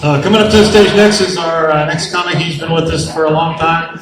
Coming up to the stage next is our next comic. He's been with us for a long time,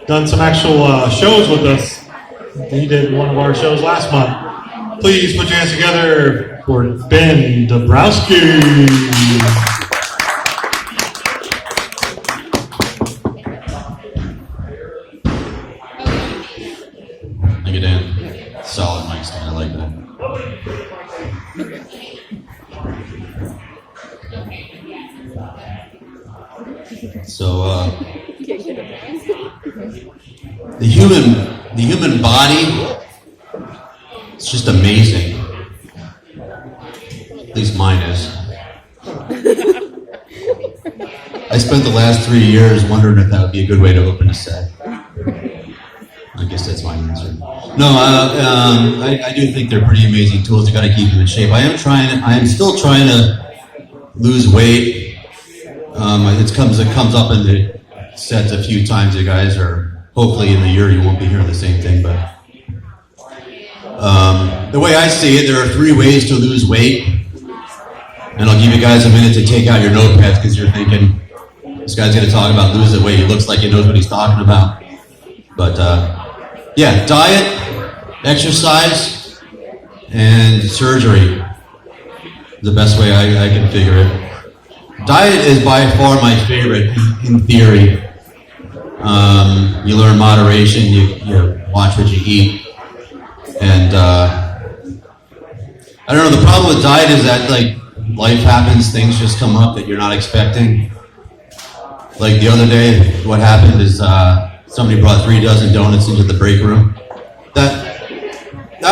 done some actual shows with us. He did one of our shows last month. Please put your hands together for Ben Dabrowski. Thank you, Dan. Solid mic stand. I like that. So, the human body, it's just amazing. At least mine is. I spent the last 3 years wondering if that would be a good way to open a set. I guess that's my answer. No, I do think they're pretty amazing tools. You got to keep them in shape. I am still trying to lose weight. It comes up in the sets a few times, you guys, or hopefully in the year you won't be hearing the same thing. But the way I see it, there are 3 ways to lose weight, and I'll give you guys a minute to take out your notepads because you're thinking this guy's going to talk about losing weight. He looks like he knows what he's talking about. But yeah, diet, exercise, and surgery. The best way I can figure it. Diet is by far my favorite in theory. You learn moderation, you watch what you eat. And I don't know, the problem with diet is that like life happens, things just come up that you're not expecting. Like the other day, what happened is somebody brought 3 dozen donuts into the break room. That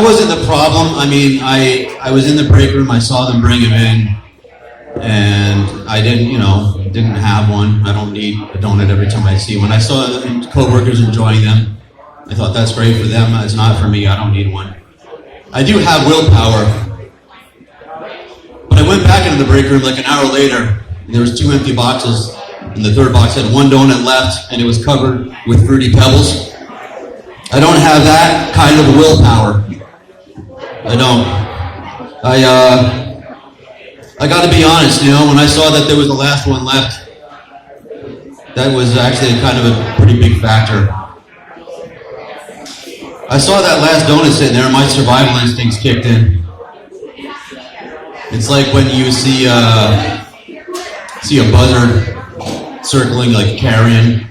wasn't the problem. I mean, I was in the break room, I saw them bring them in, and I didn't have one. I don't need a donut every time I see one. I saw coworkers enjoying them. I thought that's great for them. It's not for me. I don't need one. I do have willpower. But I went back into the break room like an hour later, and there was 2 empty boxes, and the 3rd box had 1 donut left, and it was covered with Fruity Pebbles. I don't have that kind of willpower. I don't. I got to be honest, when I saw that there was the last one left, that was actually kind of a pretty big factor. I saw that last donut sitting there, and my survival instincts kicked in. It's like when you see a buzzard circling like carrion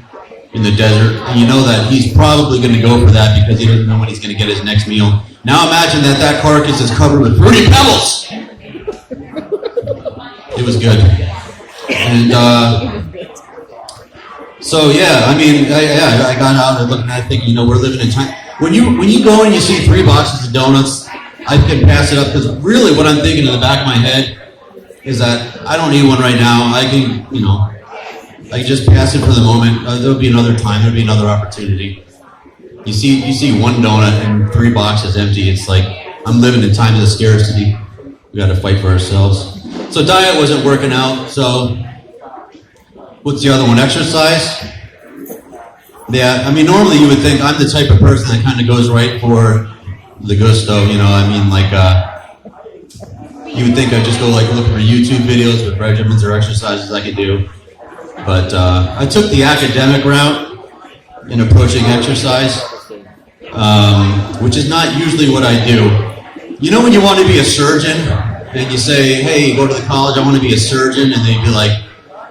in the desert, and you know that he's probably going to go for that because he doesn't know when he's going to get his next meal. Now imagine that carcass is covered with Fruity Pebbles! It was good. And so yeah, I mean, I got out and looking at it thinking, we're living in time. When you go and you see 3 boxes of donuts, I can pass it up because really what I'm thinking in the back of my head is that I don't need one right now. I can, I can just pass it for the moment. There'll be another time. There'll be another opportunity. You see 1 donut and 3 boxes empty. It's like I'm living in times of scarcity. We got to fight for ourselves. So diet wasn't working out. So what's the other one? Exercise. Yeah, I mean normally you would think I'm the type of person that kind of goes right for the gusto. I mean like you would think I'd just go like look for YouTube videos with regimens or exercises I could do. But I took the academic route in approaching exercise, which is not usually what I do. When you want to be a surgeon, and you say, hey, go to the college, I want to be a surgeon, and they'd be like,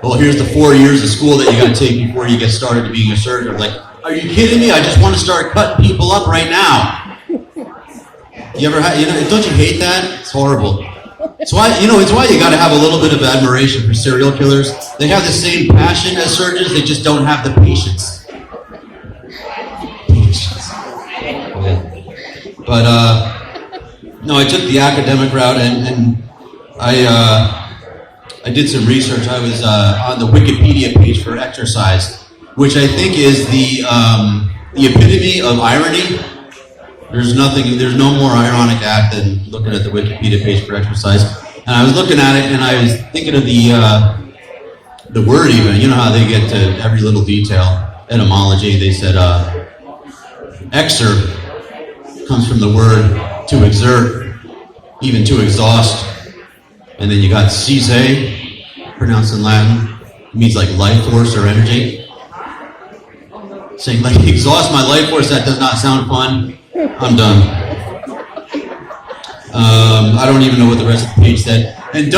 well, here's the 4 years of school that you got to take before you get started to being a surgeon. I'm like, are you kidding me? I just want to start cutting people up right now. You ever don't you hate that? It's horrible. It's why you got to have a little bit of admiration for serial killers. They have the same passion as surgeons, they just don't have the patience. But no, I took the academic route, and I did some research. I was on the Wikipedia page for exercise, which I think is the epitome of irony. There's no more ironic act than looking at the Wikipedia page for exercise. And I was looking at it, and I was thinking of the word even. You know how they get to every little detail. Etymology, they said exer comes from the word to exert, even to exhaust. And then you got seize, pronounced in Latin. It means like life force or energy. Saying like, exhaust my life force, that does not sound fun. I'm done. I don't even know what the rest of the page said. And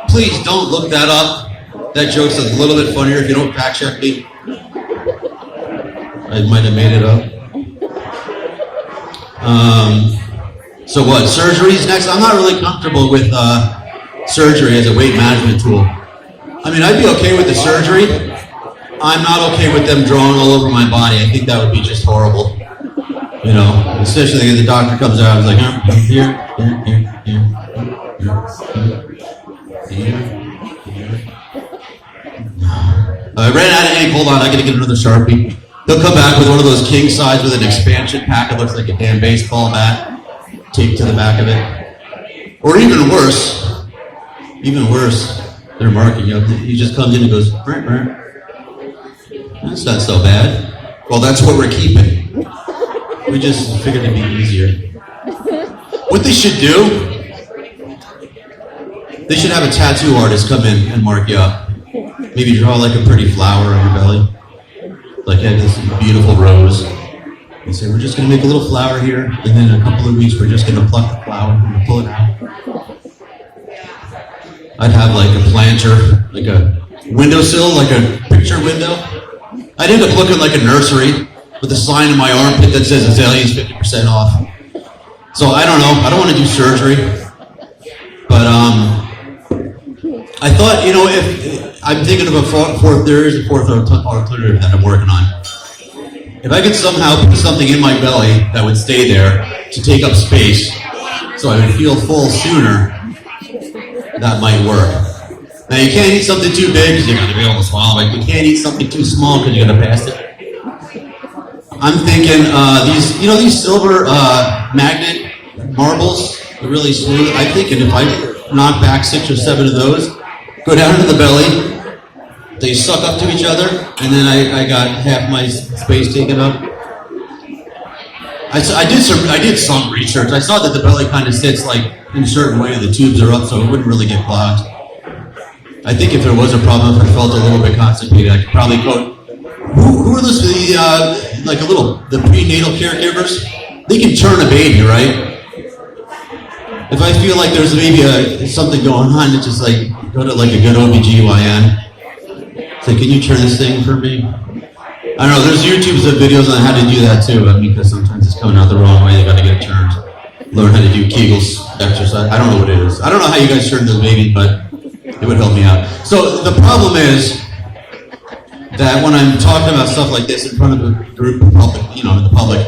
please don't look that up. That joke's a little bit funnier if you don't fact check me. I might have made it up. So what, surgery's next? I'm not really comfortable with surgery as a weight management tool. I mean, I'd be okay with the surgery. I'm not okay with them drawing all over my body. I think that would be just horrible. You know, especially if the doctor comes out and is like, here. I ran out of ink. Hold on, I gotta get another Sharpie. They'll come back with one of those king size with an expansion pack. It looks like a damn baseball bat taped to the back of it. Or even worse, they're marking you. He just comes in and goes, burr, burr. That's not so bad. Well, that's what we're keeping. We just figured it'd be easier. What they should do, they should have a tattoo artist come in and mark you up. Maybe draw like a pretty flower on your belly. Like this beautiful rose. And say, we're just going to make a little flower here, and then in a couple of weeks, we're just going to pluck the flower and pull it out. I'd have like a planter, like a windowsill, like a picture window. I'd end up looking like a nursery with a sign in my armpit that says Azalea's 50% off. So I don't know. I don't want to do surgery. But I thought, you know, if I'm thinking of there is a fourth alternative that I'm working on. If I could somehow put something in my belly that would stay there to take up space so I would feel full sooner, that might work. Now you can't eat something too big because you're going to be able to swallow it. You can't eat something too small because you're going to pass it. I'm thinking these silver magnet marbles are really smooth. I'm thinking if I knock back 6 or 7 of those, go down into the belly, they suck up to each other, and then I got half my space taken up. I did some research. I saw that the belly kind of sits like in a certain way, the tubes are up, so it wouldn't really get clogged. I think if there was a problem, if I felt a little bit constipated, I could probably quote, who are those, the prenatal caregivers? They can turn a baby, right? If I feel like there's maybe something going on, it's just like, go to like a good OBGYN. Say, can you turn this thing for me? I don't know, there's YouTube's videos on how to do that too. I mean, because sometimes it's coming out the wrong way, they gotta get it turned. Learn how to do Kegel's exercise. I don't know what it is. I don't know how you guys turn those babies, but it would help me out. So the problem is that when I'm talking about stuff like this in front of a group of public, in the public,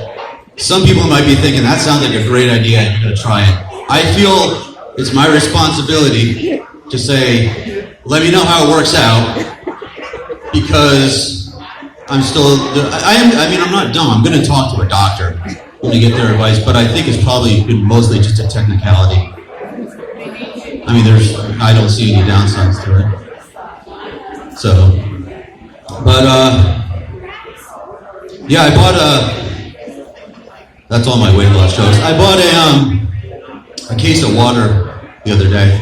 some people might be thinking, that sounds like a great idea and you're gonna try it. I feel it's my responsibility to say, let me know how it works out, because I'm not dumb. I'm going to talk to a doctor. I'm going to get their advice, but I think it's probably mostly just a technicality. I mean, I don't see any downsides to it. So, but, yeah, I bought that's all my weight loss shows. I bought a case of water the other day,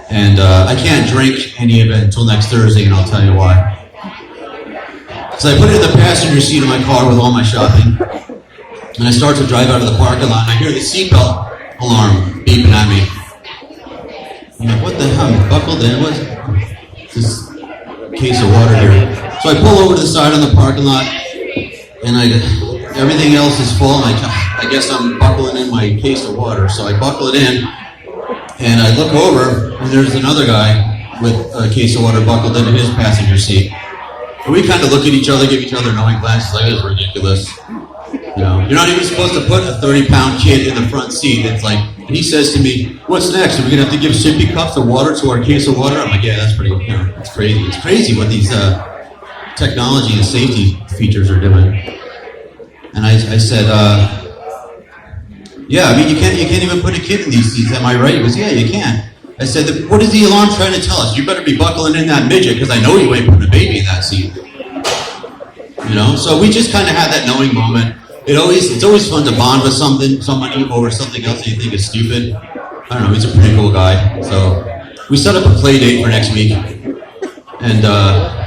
and I can't drink any of it until next Thursday, and I'll tell you why. So I put it in the passenger seat of my car with all my shopping, and I start to drive out of the parking lot, and I hear the seatbelt alarm beeping at me. I'm like, what the hell? I'm buckled in. What's this case of water here? So I pull over to the side of the parking lot, and everything else is full, and I guess I'm buckling in my case of water. So I buckle it in, and I look over, and there's another guy with a case of water buckled into his passenger seat. And we kind of look at each other, give each other knowing glances, like, this is ridiculous. You're not even supposed to put a 30-pound kid in the front seat. It's like, and he says to me, what's next? Are we going to have to give sippy cups of water to our case of water? I'm like, yeah, that's pretty, it's crazy. It's crazy what these technology and safety features are doing. And I said, yeah, I mean, you can't even put a kid in these seats, am I right? He goes, yeah, you can. I said, what is the alarm trying to tell us? You better be buckling in that midget, because I know you ain't putting a baby in that seat. So we just kind of had that knowing moment. It's always fun to bond with somebody over something else that you think is stupid. I don't know, he's a pretty cool guy. So we set up a play date for next week. And